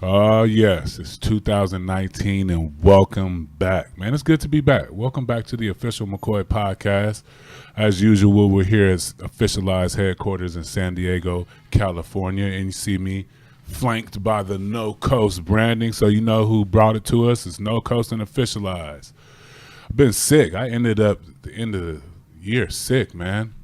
Yes, it's 2019 and welcome back. Man, it's good to be back. Welcome back to the official McCoy podcast. As usual, we're here at officialized headquarters in San Diego, California, and you see me flanked by the No Coast branding, so you know who brought it to us. It's No Coast and Officialized. I've been sick. I ended up at the end of the year sick, man.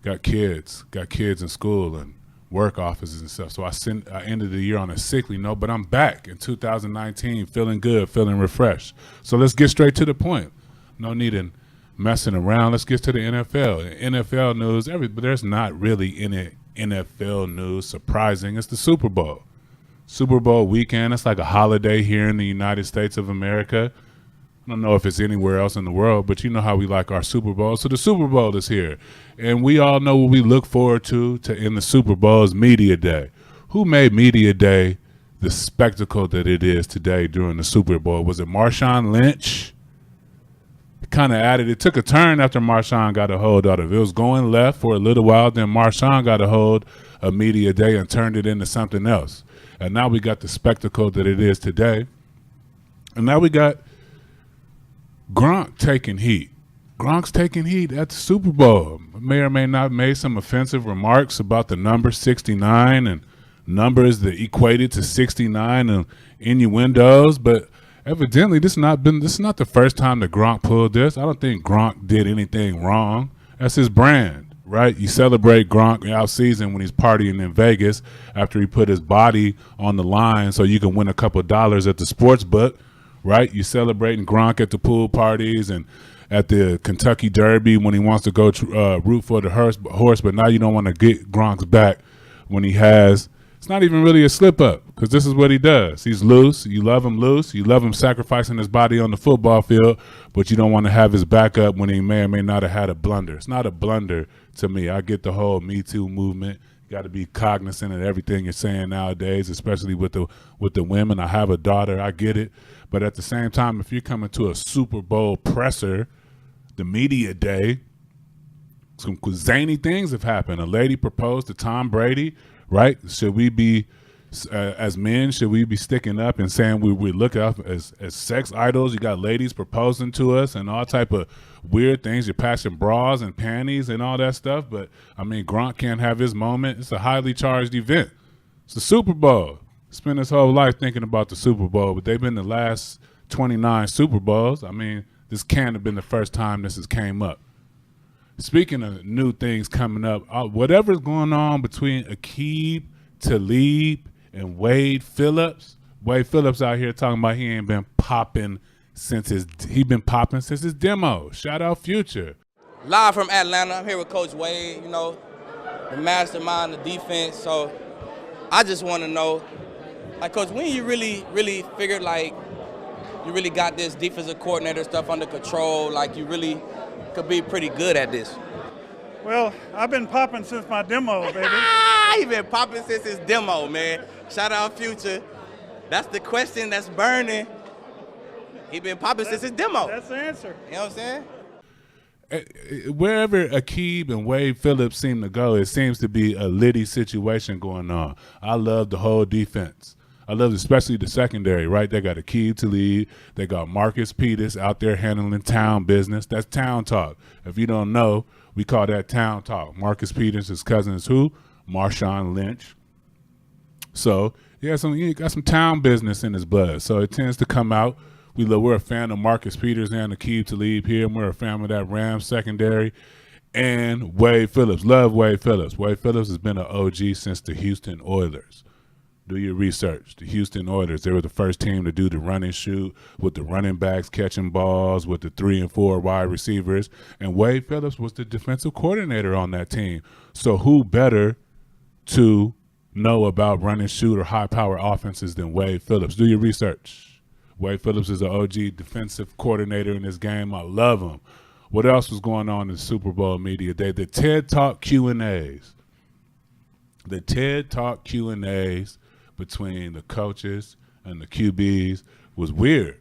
Got kids in school and work offices and stuff. So I ended the year on a sickly note, but I'm back in 2019, feeling good, feeling refreshed. So let's get straight to the point. No need in messing around. Let's get to the NFL. NFL news, but there's not really any NFL news surprising. It's the Super Bowl. Super Bowl weekend. It's like a holiday here in the United States of America. I don't know if it's anywhere else in the world, but you know how we like our Super Bowl. So the Super Bowl is here, and we all know what we look forward to in the Super Bowl is Media Day. Who made Media Day the spectacle that it is today during the Super Bowl? Was it Marshawn Lynch? It took a turn after Marshawn got a hold of it. It was going left for a little while, then Marshawn got a hold of Media Day and turned it into something else. And now we got the spectacle that it is today. And now we got Gronk taking heat. Gronk's taking heat at the Super Bowl. May or may not made some offensive remarks about the number 69 and numbers that equated to 69 and innuendos, but evidently this is not the first time that Gronk pulled this. I don't think Gronk did anything wrong. That's his brand, right? You celebrate Gronk out season when he's partying in Vegas after he put his body on the line so you can win a couple dollars at the sports book. Right, you celebrating Gronk at the pool parties and at the Kentucky Derby when he wants to go root for the horse, but now you don't want to get Gronk's back when he has. It's not even really a slip up because this is what he does. He's loose. You love him loose. You love him sacrificing his body on the football field, but you don't want to have his back up when he may or may not have had a blunder. It's not a blunder to me. I get the whole Me Too movement. You got to be cognizant of everything you're saying nowadays, especially with the women. I have a daughter. I get it. But at the same time, if you're coming to a Super Bowl presser, the Media Day, some zany things have happened. A lady proposed to Tom Brady, right? Should we be, as men, should we be sticking up and saying we look up as sex idols? You got ladies proposing to us and all type of weird things. You're passing bras and panties and all that stuff. But, I mean, Gronk can't have his moment. It's a highly charged event. It's the Super Bowl. Spent his whole life thinking about the Super Bowl, but they've been the last 29 Super Bowls. I mean, this can't have been the first time this has came up. Speaking of new things coming up, whatever's going on between Aqib Talib and Wade Phillips out here talking about he ain't been popping since his demo. Shout out Future. Live from Atlanta, I'm here with Coach Wade, the mastermind of defense. So I just want to know, like, Coach, when you really figured, like, you really got this defensive coordinator stuff under control, like you really could be pretty good at this? Well, I've been popping since my demo, baby. He been popping since his demo, man. Shout out Future. That's the question that's burning. He been popping since his demo. That's the answer. You know what I'm saying? Wherever Aqib and Wade Phillips seem to go, it seems to be a litty situation going on. I love the whole defense. I love especially the secondary, right? They got Aqib Talib. They got Marcus Peters out there handling town business. That's town talk. If you don't know, we call that town talk. Marcus Peters, his cousin is who? Marshawn Lynch. So he got some town business in his blood. So it tends to come out. We're a fan of Marcus Peters and Aqib Talib here, and we're a fan of that Rams secondary. And Wade Phillips. Love Wade Phillips. Wade Phillips has been an OG since the Houston Oilers. Do your research. The Houston Oilers, they were the first team to do the run and shoot with the running backs catching balls with the 3 and 4 wide receivers. And Wade Phillips was the defensive coordinator on that team. So who better to know about run and shoot or high-power offenses than Wade Phillips? Do your research. Wade Phillips is an OG defensive coordinator in this game. I love him. What else was going on in the Super Bowl Media Day? The TED Talk Q&As. The TED Talk Q&As between the coaches and the QBs was weird.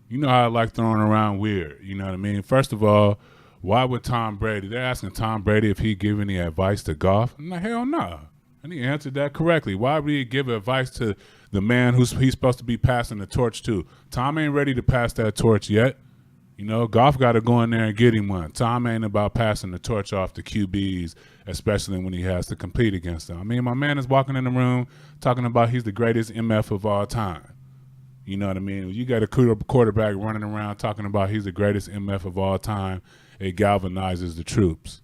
You know how I like throwing around weird. You know what I mean? First of all, why would Tom Brady? They're asking Tom Brady if he'd give any advice to Goff. I'm like, hell no. And he answered that correctly. Why would he give advice to the man he's supposed to be passing the torch to. Tom ain't ready to pass that torch yet. You know, Goff got to go in there and get him one. Tom ain't about passing the torch off to QBs, especially when he has to compete against them. I mean, my man is walking in the room talking about he's the greatest MF of all time. You know what I mean? You got a quarterback running around talking about he's the greatest MF of all time. It galvanizes the troops.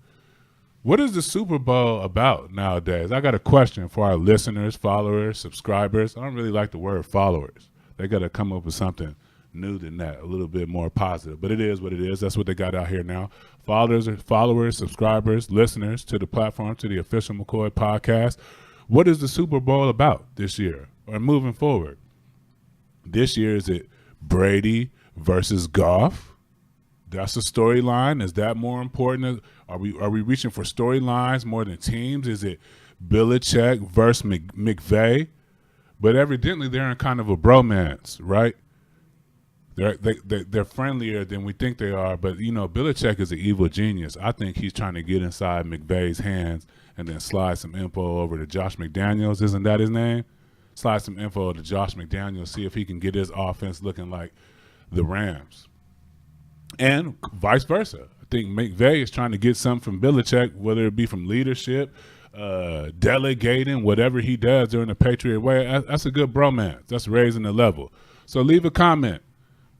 What is the Super Bowl about nowadays? I got a question for our listeners, followers, subscribers. I don't really like the word followers. They got to come up with something new than that, a little bit more positive. But it is what it is. That's what they got out here now. Followers, subscribers, listeners to the platform, to the official McCoy podcast. What is the Super Bowl about this year or moving forward? This year, is it Brady versus Goff? That's a storyline. Is that more important? Are we reaching for storylines more than teams? Is it Belichick versus McVay? But evidently, they're in kind of a bromance, right? They're friendlier than we think they are. But, you know, Belichick is an evil genius. I think he's trying to get inside McVay's hands and then slide some info over to Josh McDaniels. Isn't that his name? Slide some info to Josh McDaniels, see if he can get his offense looking like the Rams. And vice versa. I think McVay is trying to get something from Belichick, whether it be from leadership, delegating, whatever he does during the Patriot way. That's a good bromance. That's raising the level. So leave a comment.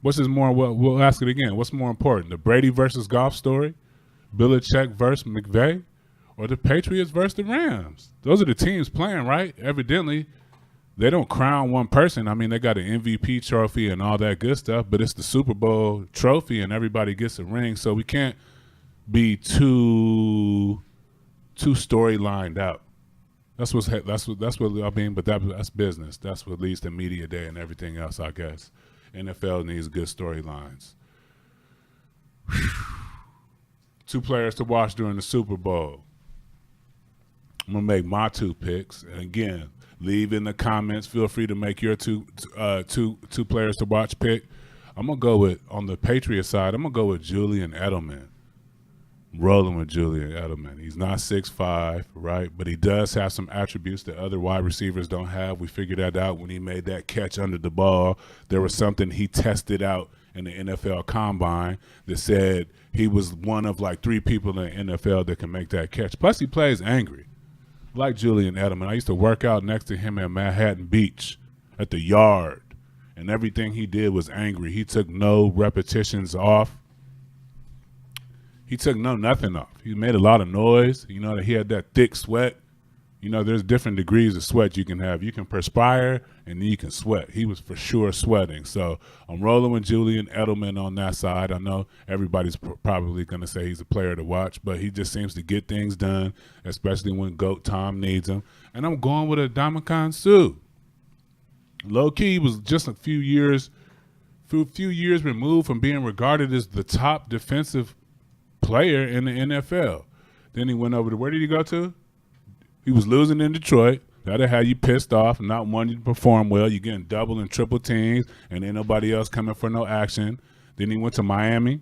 We'll ask it again. What's more important, the Brady versus Goff story, Belichick versus McVay, or the Patriots versus the Rams? Those are the teams playing, right? Evidently, they don't crown one person. I mean, they got an MVP trophy and all that good stuff, but it's the Super Bowl trophy and everybody gets a ring. So we can't be too storylined out. That's what I mean. But that's business. That's what leads to media day and everything else, I guess. NFL needs good storylines. 2 players to watch during the Super Bowl. I'm gonna make my 2 picks, and again, leave in the comments. Feel free to make your two players to watch pick. I'm gonna go with, on the Patriots side, I'm gonna go with Julian Edelman. Rolling with Julian Edelman. He's not 6'5", right? But he does have some attributes that other wide receivers don't have. We figured that out when he made that catch under the ball. There was something he tested out in the NFL Combine that said he was one of like 3 people in the NFL that can make that catch. Plus, he plays angry. Like Julian Edelman. I used to work out next to him at Manhattan Beach at the Yard, and everything he did was angry. He took no repetitions off. He took nothing off. He made a lot of noise. You know, he had that thick sweat. You know, there's different degrees of sweat you can have. You can perspire, and then you can sweat. He was for sure sweating. So I'm rolling with Julian Edelman on that side. I know everybody's probably going to say he's a player to watch, but he just seems to get things done, especially when GOAT Tom needs him. And I'm going with Ndamukong Suh. Low-key was just a few years removed from being regarded as the top defensive player in the NFL. Then he went over to, where did he go to? He was losing in Detroit. That'll have you pissed off, not wanting to perform well. You're getting double and triple teams, and ain't nobody else coming for no action. Then he went to Miami.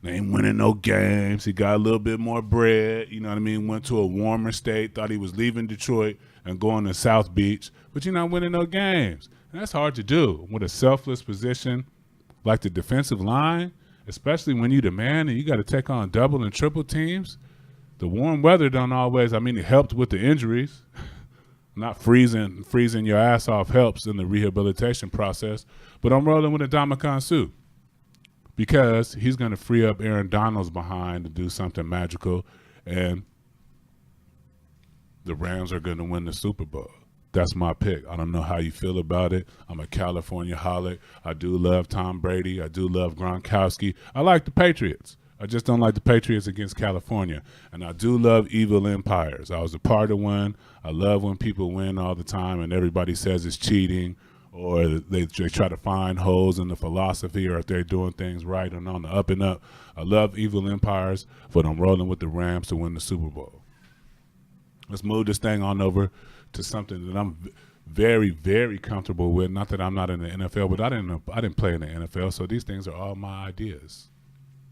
They ain't winning no games. He got a little bit more bread. You know what I mean? Went to a warmer state. Thought he was leaving Detroit and going to South Beach. But you're not winning no games. And that's hard to do with a selfless position like the defensive line, especially when you the man and you got to take on double and triple teams. The warm weather don't always, I mean, it helped with the injuries. Not freezing your ass off helps in the rehabilitation process. But I'm rolling with Ndamukong Suh because he's going to free up Aaron Donald's behind to do something magical, and the Rams are going to win the Super Bowl. That's my pick. I don't know how you feel about it. I'm a California holic. I do love Tom Brady. I do love Gronkowski. I like the Patriots. I just don't like the Patriots against California. And I do love evil empires. I was a part of one. I love when people win all the time and everybody says it's cheating, or they try to find holes in the philosophy, or if they're doing things right and on the up and up. I love evil empires, but I'm rolling with the Rams to win the Super Bowl. Let's move this thing on over to something that I'm very, very comfortable with. Not that I'm not in the NFL, but I didn't play in the NFL, so these things are all my ideas.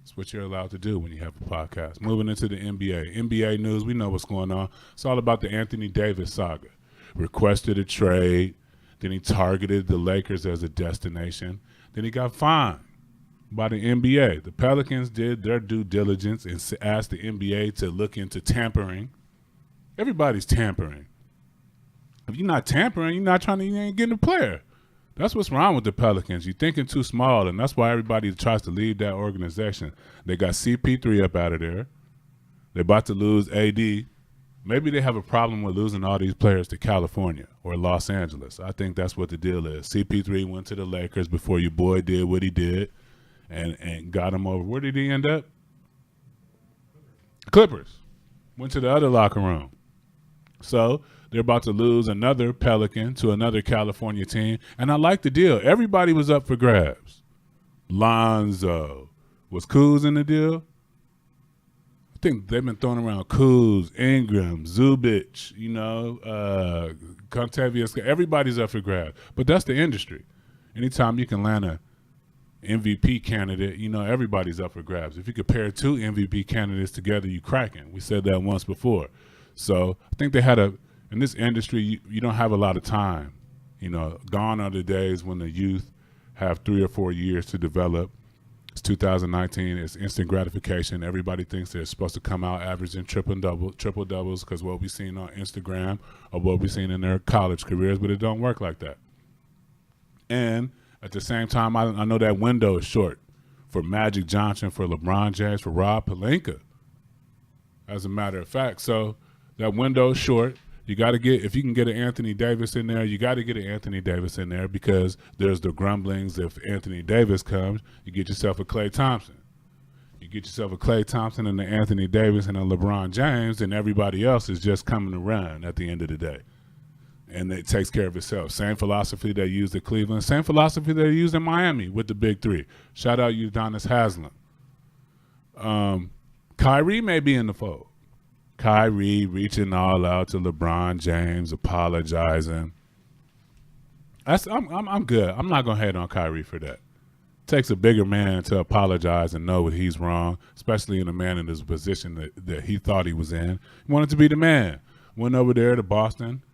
It's what you're allowed to do when you have a podcast. Moving into the NBA. NBA news, we know what's going on. It's all about the Anthony Davis saga. requested a trade. Then he targeted the Lakers as a destination. Then he got fined by the NBA. The Pelicans did their due diligence and asked the NBA to look into tampering. Everybody's tampering. If you're not tampering, you ain't getting a player. That's what's wrong with the Pelicans. You're thinking too small, and that's why everybody tries to leave that organization. They got CP3 up out of there. They're about to lose AD. Maybe they have a problem with losing all these players to California or Los Angeles. I think that's what the deal is. CP3 went to the Lakers before your boy did what he did and got him over. Where did he end up? Clippers. Went to the other locker room. So they're about to lose another Pelican to another California team. And I like the deal. Everybody was up for grabs. Lonzo. Was Kuz in the deal? I think they've been throwing around Kuz, Ingram, Zubic, Contavious. Everybody's up for grabs. But that's the industry. Anytime you can land a MVP candidate, everybody's up for grabs. If you could pair two MVP candidates together, you cracking. We said that once before. So I think they had in this industry, you don't have a lot of time. Gone are the days when the youth have 3 or 4 years to develop. It's 2019. It's instant gratification. Everybody thinks they're supposed to come out averaging triple doubles because what we've seen on Instagram or what we've seen in their college careers, but it don't work like that. And at the same time, I know that window is short for Magic Johnson, for LeBron James, for Rob Pelinka, as a matter of fact. So that window is short. You got to if you can get an Anthony Davis in there, you got to get an Anthony Davis in there because there's the grumblings. If Anthony Davis comes, you get yourself a Klay Thompson. You get yourself a Klay Thompson and an Anthony Davis and a LeBron James, and everybody else is just coming to run at the end of the day. And it takes care of itself. Same philosophy they used at Cleveland, same philosophy they used in Miami with the big three. Shout out Udonis Haslem. Kyrie may be in the fold. Kyrie reaching all out to LeBron James, apologizing. I'm good. I'm not gonna hate on Kyrie for that. Takes a bigger man to apologize and know what he's wrong, especially in a man in his position that he thought he was in. He wanted to be the man. Went over there to Boston,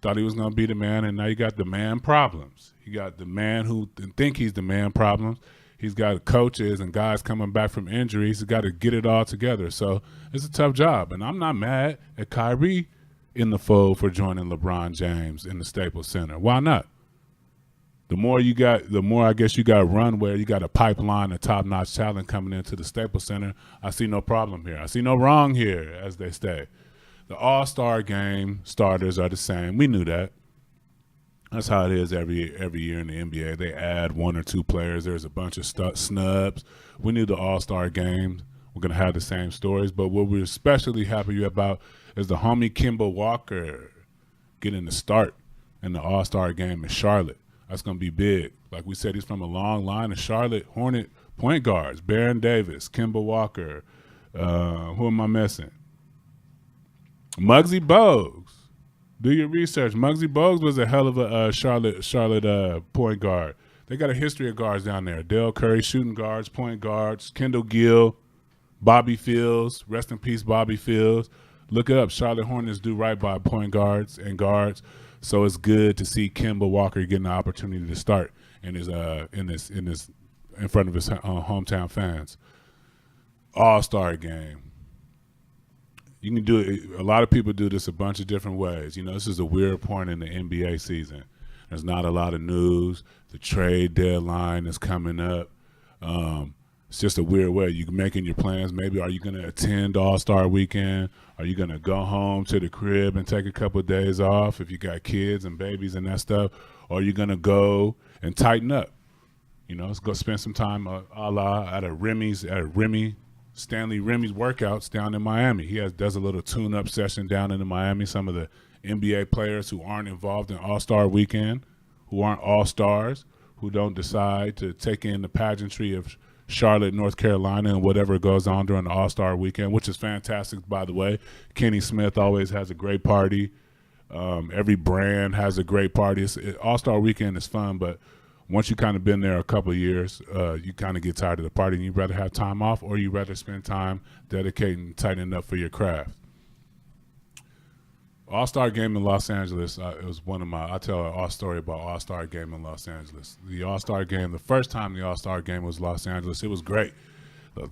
thought he was gonna be the man, and now you got the man problems. You got the man who think he's the man problems. He's got coaches and guys coming back from injuries. He's got to get it all together. So it's a tough job. And I'm not mad at Kyrie in the fold for joining LeBron James in the Staples Center. Why not? The more I guess you got runway. You got a pipeline of top-notch talent coming into the Staples Center. I see no problem here. I see no wrong here, as they say. The All-Star game starters are the same. We knew that. That's how it is every year in the NBA. They add 1 or 2 players. There's a bunch of snubs. We knew the All-Star game. We're going to have the same stories. But what we're especially happy about is the homie Kemba Walker getting the start in the All-Star game in Charlotte. That's going to be big. Like we said, he's from a long line of Charlotte Hornet point guards. Baron Davis, Kemba Walker. Who am I missing? Muggsy Bogues. Do your research. Muggsy Bogues was a hell of a Charlotte point guard. They got a history of guards down there. Dale Curry, shooting guards, point guards. Kendall Gill, Bobby Fields. Rest in peace, Bobby Fields. Look it up. Charlotte Hornets do right by point guards and guards. So it's good to see Kemba Walker getting the opportunity to start in front of his hometown fans. All-Star game. You can do it. A lot of people do this a bunch of different ways. This is a weird point in the NBA season. There's not a lot of news. The trade deadline is coming up. It's just a weird way. You're making your plans. Maybe are you going to attend All-Star Weekend? Are you going to go home to the crib and take a couple of days off if you got kids and babies and that stuff? Or are you going to go and tighten up? Let's go spend some time a la at Stanley Remy's workouts down in Miami. He does a little tune-up session down in Miami. Some of the NBA players who aren't involved in All-Star Weekend, who aren't All-Stars, who don't decide to take in the pageantry of Charlotte, North Carolina, and whatever goes on during the All-Star Weekend, which is fantastic, by the way. Kenny Smith always has a great party. Every brand has a great party. All-Star Weekend is fun, but once you kind of been there a couple of years, you kind of get tired of the party and you'd rather have time off or you'd rather spend time dedicating, tightening up for your craft. All-Star game in Los Angeles, it was one of my, I tell an story about All-Star game in Los Angeles. The All-Star game, the first time the All-Star game was Los Angeles, it was great.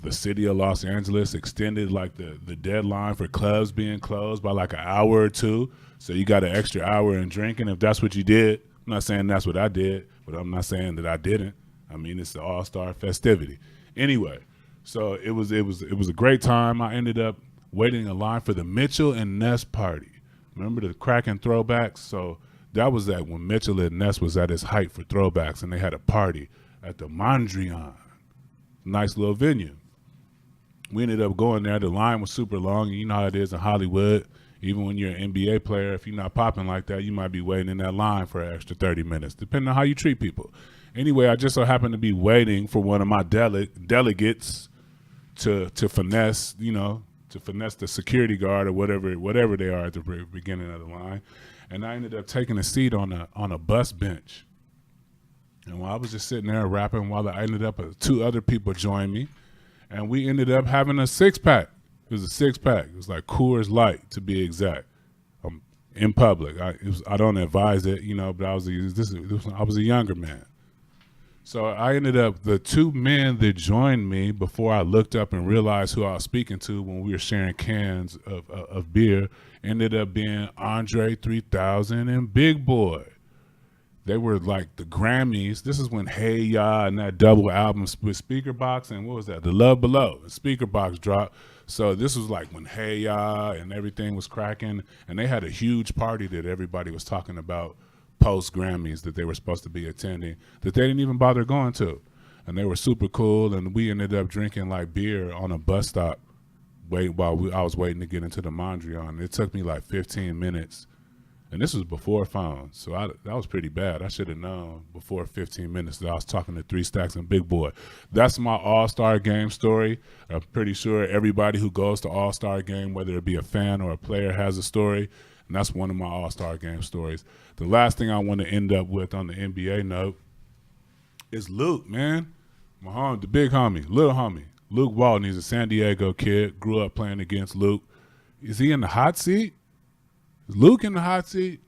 The city of Los Angeles extended like the deadline for clubs being closed by like an hour or two. So you got an extra hour in drinking if that's what you did. I'm not saying that's what I did, but I'm not saying that I didn't. I mean, it's the All-Star festivity. Anyway, so it was a great time. I ended up waiting in line for the Mitchell and Ness party. Remember the cracking throwbacks? So that was that when Mitchell and Ness was at his height for throwbacks, and they had a party at the Mondrian. Nice little venue. We ended up going there. The line was super long. You know how it is in Hollywood. Even when you're an NBA player, if you're not popping like that, you might be waiting in that line for an extra 30 minutes, depending on how you treat people. Anyway, I just so happened to be waiting for one of my delegates to finesse, to finesse the security guard or whatever they are at the beginning of the line. And I ended up taking a seat on a bus bench. And while I was just sitting there rapping, I ended up, 2 other people joined me, and we ended up having a 6-pack. It was a 6-pack. It was like Coors Light, to be exact. In public. I don't advise it, but I was a younger man. So I ended up, the 2 men that joined me before I looked up and realized who I was speaking to when we were sharing cans of beer, ended up being Andre 3000 and Big Boy. They were like the Grammys. This is when Hey Ya and that double album with Speaker Box and what was that? The Love Below. The Speaker Box dropped. So this was like when Hey Ya and everything was cracking, and they had a huge party that everybody was talking about post Grammys that they were supposed to be attending that they didn't even bother going to. And they were super cool, and we ended up drinking like beer on a bus stop while I was waiting to get into the Mondrian. It took me like 15 minutes. And this was before phones, so that was pretty bad. I should have known before 15 minutes that I was talking to 3 Stacks and Big Boy. That's my All-Star Game story. I'm pretty sure everybody who goes to All-Star Game, whether it be a fan or a player, has a story, and that's one of my All-Star Game stories. The last thing I want to end up with on the NBA note is Luke, man. My homie, the big homie, little homie. Luke Walton, he's a San Diego kid, grew up playing against Luke. Is he in the hot seat? Is Luke in the hot seat?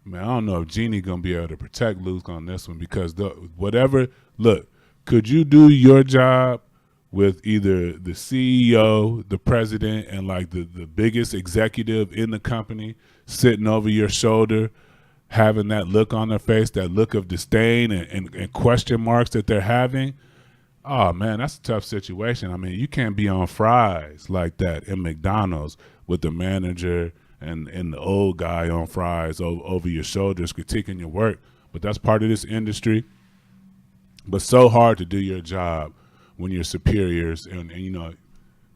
Man, I don't know if Jeannie going to be able to protect Luke on this one because look, could you do your job with either the CEO, the president, and like the biggest executive in the company sitting over your shoulder, having that look on their face, that look of disdain and question marks that they're having? Oh, man, that's a tough situation. I mean, you can't be on fries like that in McDonald's with the manager and the old guy on fries over your shoulders critiquing your work. But that's part of this industry. But so hard to do your job when your superiors and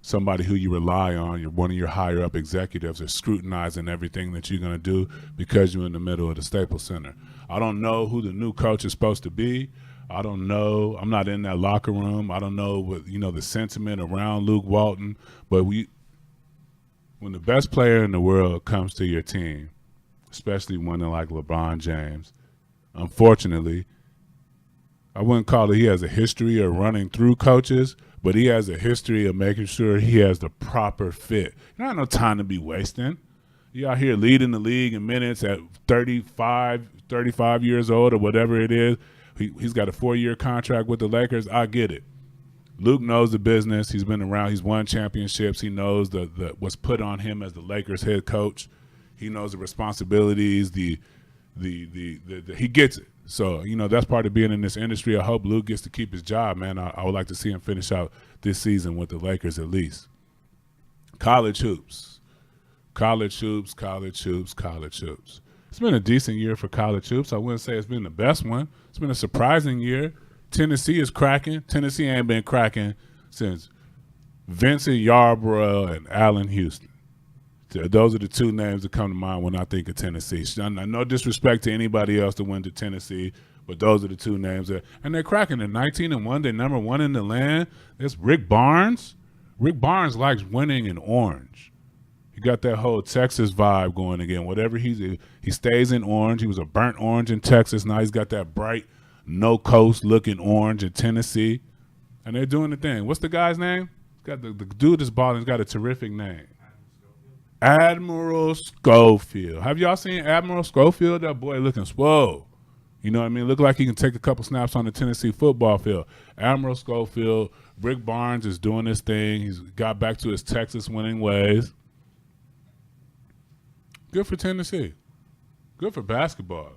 somebody who you rely on, one of your higher up executives, are scrutinizing everything that you're going to do because you're in the middle of the Staples Center. I don't know who the new coach is supposed to be. I don't know. I'm not in that locker room. I don't know what the sentiment around Luke Walton. But when the best player in the world comes to your team, especially one like LeBron James, unfortunately, I wouldn't call it he has a history of running through coaches, but he has a history of making sure he has the proper fit. You don't have no time to be wasting. You out here leading the league in minutes at 35 years old or whatever it is. He's got a 4-year contract with the Lakers. I get it. Luke knows the business. He's been around. He's won championships. He knows what's put on him as the Lakers head coach. He knows the responsibilities. He gets it. So that's part of being in this industry. I hope Luke gets to keep his job, man. I would like to see him finish out this season with the Lakers at least. College hoops. It's been a decent year for college hoops. I wouldn't say it's been the best one. It's been a surprising year. Tennessee is cracking. Tennessee ain't been cracking since Vincent Yarborough and Allen Houston. Those are the 2 names that come to mind when I think of Tennessee. No disrespect to anybody else that went to Tennessee, but those are the 2 names. And they're cracking. They're 19-1. They're number 1 in the land. There's Rick Barnes. Rick Barnes likes winning in orange. He got that whole Texas vibe going again. Whatever he stays in orange. He was a burnt orange in Texas. Now he's got that bright, no-coast-looking orange in Tennessee. And they're doing the thing. What's the guy's name? Got the dude that's balling. He's got a terrific name. Admiral Schofield. Have y'all seen Admiral Schofield? That boy looking swole. You know what I mean? Look like he can take a couple snaps on the Tennessee football field. Admiral Schofield, Rick Barnes is doing his thing. He's got back to his Texas winning ways. Good for Tennessee. Good for basketball.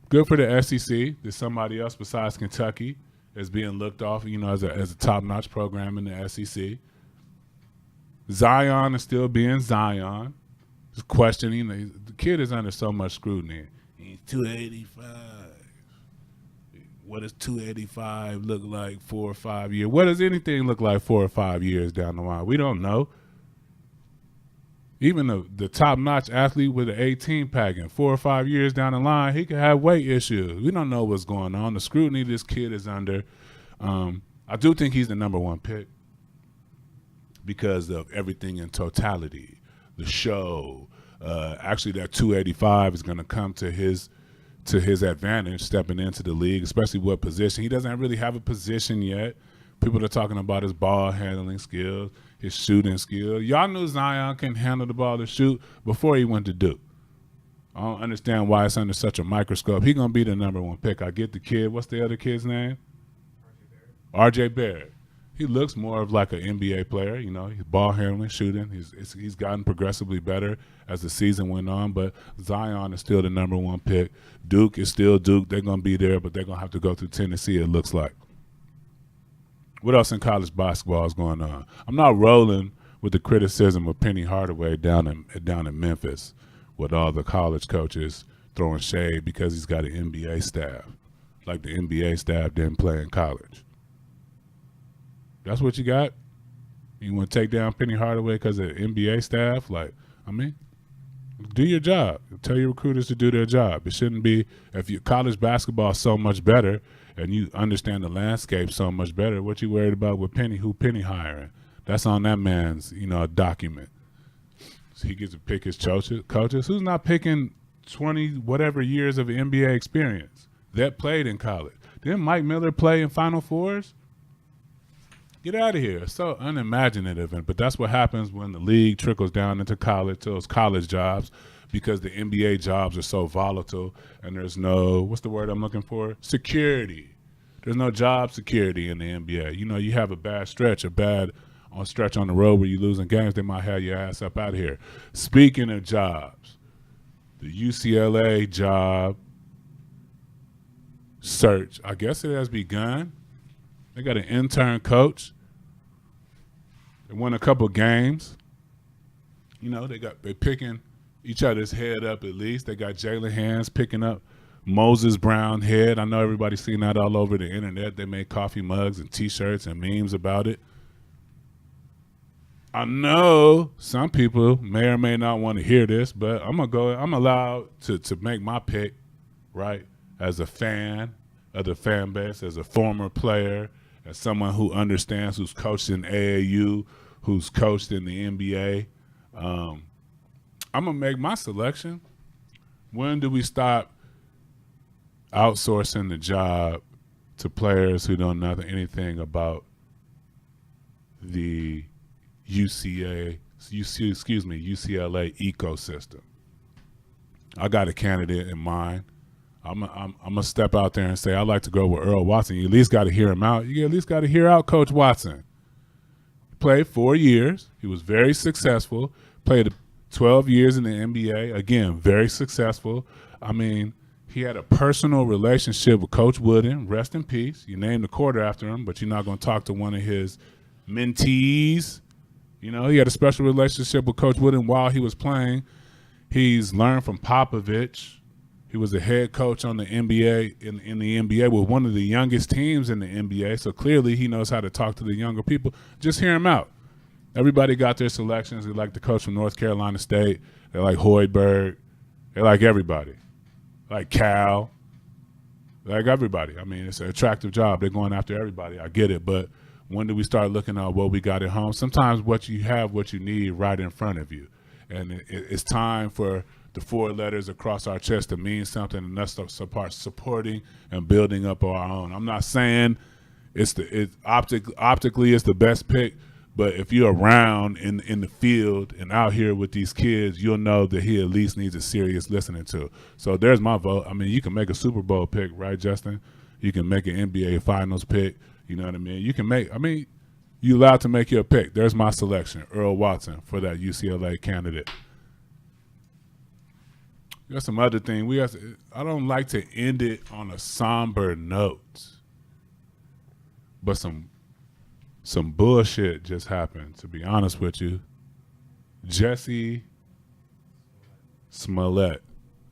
Good for the SEC that somebody else besides Kentucky is being looked off, as a top-notch program in the SEC. Zion is still being Zion. Just questioning. The kid is under so much scrutiny. He's 285. What does 285 look like 4 or 5 years? What does anything look like 4 or 5 years down the line? We don't know. Even the top-notch athlete with an 18 packing, 4 or 5 years down the line, he could have weight issues. We don't know what's going on. The scrutiny this kid is under. I do think he's the number one pick because of everything in totality. The show. Actually, that 285 is going to come to his advantage stepping into the league, especially what position. He doesn't really have a position yet. People are talking about his ball handling skills, his shooting skills. Y'all knew Zion can handle the ball to shoot before he went to Duke. I don't understand why it's under such a microscope. He's going to be the number one pick. I get the kid. What's the other kid's name? R.J. Barrett. He looks more of like an NBA player. He's ball handling, shooting. He's gotten progressively better as the season went on, but Zion is still the number one pick. Duke is still Duke. They're going to be there, but they're going to have to go through Tennessee, it looks like. What else in college basketball is going on? I'm not rolling with the criticism of Penny Hardaway down in Memphis with all the college coaches throwing shade because he's got an NBA staff. Like the NBA staff didn't play in college. That's what you got? You want to take down Penny Hardaway because of the NBA staff? Do your job. Tell your recruiters to do their job. It shouldn't be, if your college basketball is so much better and you understand the landscape so much better, what you worried about with Penny, who Penny hiring? That's on that man's, document. So he gets to pick his coaches. Who's not picking 20 whatever years of NBA experience that played in college? Didn't Mike Miller play in Final Fours? Get out of here. It's so unimaginative. But that's what happens when the league trickles down into college, to those college jobs, because the NBA jobs are so volatile and there's no, what's the word I'm looking for? Security. There's no job security in the NBA. You have a bad stretch, on the road where you're losing games, they might have your ass up out of here. Speaking of jobs, the UCLA job search, I guess it has begun. They got an intern coach. They won a couple games. They're picking each other's head up at least. They got Jalen Hands picking up Moses Brown head. I know everybody's seen that all over the internet. They made coffee mugs and T-shirts and memes about it. I know some people may or may not want to hear this, but I'm allowed to make my pick, right? As a fan of the fan base, as a former player, as someone who understands, who's coached in AAU, who's coached in the NBA. I'm going to make my selection. When do we stop outsourcing the job to players who don't know anything about the UCLA ecosystem? I got a candidate in mind. I'm gonna step out there and say I'd like to go with Earl Watson. You at least got to hear him out. You at least got to hear out Coach Watson. He played 4 years. He was very successful. Played 12 years in the NBA. Again, very successful. He had a personal relationship with Coach Wooden. Rest in peace. You named the quarter after him, but you're not going to talk to one of his mentees. He had a special relationship with Coach Wooden while he was playing. He's learned from Popovich. He was a head coach on the NBA in the NBA with one of the youngest teams in the NBA. So clearly he knows how to talk to the younger people. Just hear him out. Everybody got their selections. They like the coach from North Carolina State. They like Hoiberg. They like everybody. Like Cal. They like everybody. It's an attractive job. They're going after everybody. I get it. But when do we start looking at what we got at home? Sometimes what you have, what you need right in front of you. And it's time for the 4 letters across our chest to mean something, and us to start supporting and building up our own. I'm not saying optically it's the best pick, But if you're around in the field and out here with these kids, you'll know that he at least needs a serious listening to. So there's my vote. I mean, you can make a Super Bowl pick, right, Justin? You can make an NBA Finals pick. You know what I mean? You're allowed to make your pick. There's my selection, Earl Watson, for that UCLA candidate. There's some other thing. I don't like to end it on a somber note, but some bullshit just happened, to be honest with you. Jesse Smollett.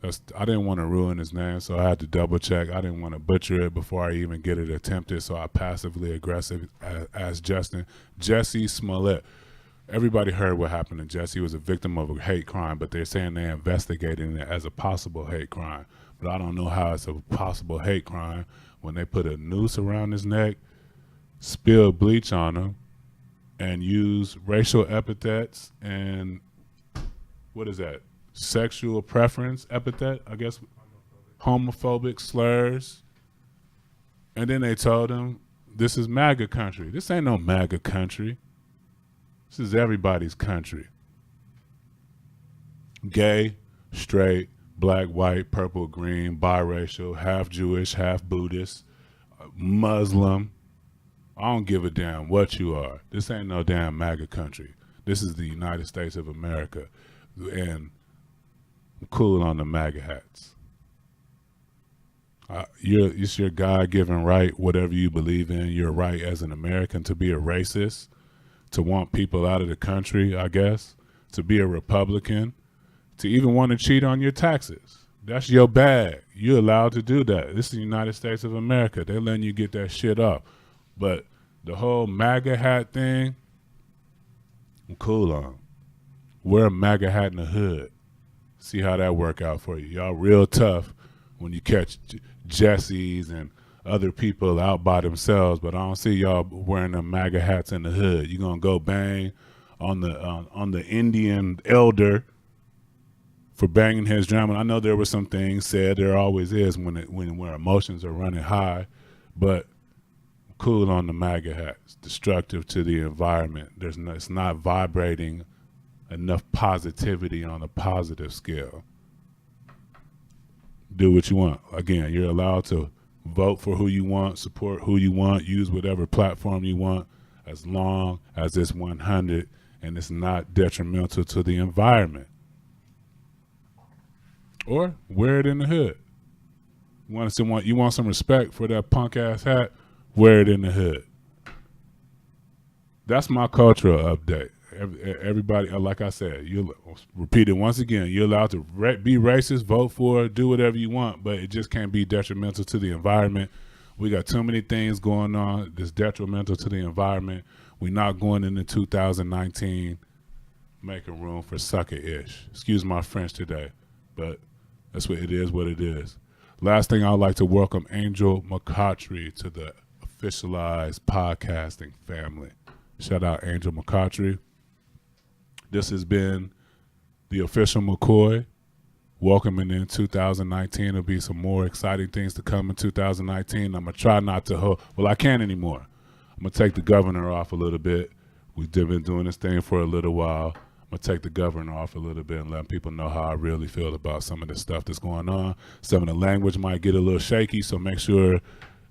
I didn't want to ruin his name, so I had to double check. I didn't want to butcher it before I even get it attempted, so I passively aggressive as Justin. Jesse Smollett. Everybody heard what happened to Jesse. He was a victim of a hate crime, but they're saying they're investigating it as a possible hate crime. But I don't know how it's a possible hate crime when they put a noose around his neck, spill bleach on him, and use racial epithets and what is that? Sexual preference epithet, I guess, homophobic slurs. And then they told him, this is MAGA country. This ain't no MAGA country. This is everybody's country. Gay, straight, black, white, purple, green, biracial, half Jewish, half Buddhist, Muslim. I don't give a damn what you are. This ain't no damn MAGA country. This is the United States of America. And I'm cool on the MAGA hats. It's your God-given right, whatever you believe in. Your right as an American to be a racist, to want people out of the country, I guess, to be a Republican, to even want to cheat on your taxes. That's your bag. You're allowed to do that. This is the United States of America. They're letting you get that shit off. But the whole MAGA hat thing, I'm cool on. Wear a MAGA hat in the hood. See how that work out for you. Y'all real tough when you catch Jesse's and other people out by themselves, but I don't see y'all wearing them MAGA hats in the hood. You're going to go bang on the Indian elder for banging his drum. And I know there were some things said, there always is when emotions are running high, but cool on the MAGA hats. Destructive to the environment. It's not vibrating enough positivity on a positive scale. Do what you want. Again, you're allowed to vote for who you want, support who you want, use whatever platform you want, as long as it's 100 and it's not detrimental to the environment. Or wear it in the hood. You want some respect for that punk ass hat, wear it in the hood. That's my cultural update. Everybody, like I said, you repeat it once again. You're allowed to be racist, vote for it, do whatever you want, but it just can't be detrimental to the environment. We got too many things going on that's detrimental to the environment. We're not going into 2019 making room for sucker-ish. Excuse my French today, but that's what it is. What it is. Last thing, I'd like to welcome Angel McCoy to the officialized podcasting family. Shout out Angel McCoy. This has been the official McCoy. Welcoming in 2019. There'll be some more exciting things to come in 2019. I'm going to try not to I can't anymore. I'm going to take the governor off a little bit. We've been doing this thing for a little while. I'm going to take the governor off a little bit and let people know how I really feel about some of the stuff that's going on. Some of the language might get a little shaky, so make sure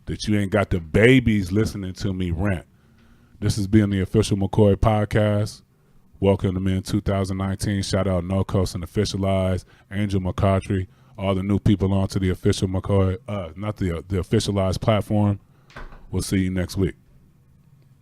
that you ain't got the babies listening to me rant. This has been the official McCoy podcast. Welcome to in 2019. Shout out No Coast and Officialized, Angel McCoy, all the new people onto the official McCoy, not the officialized platform. We'll see you next week.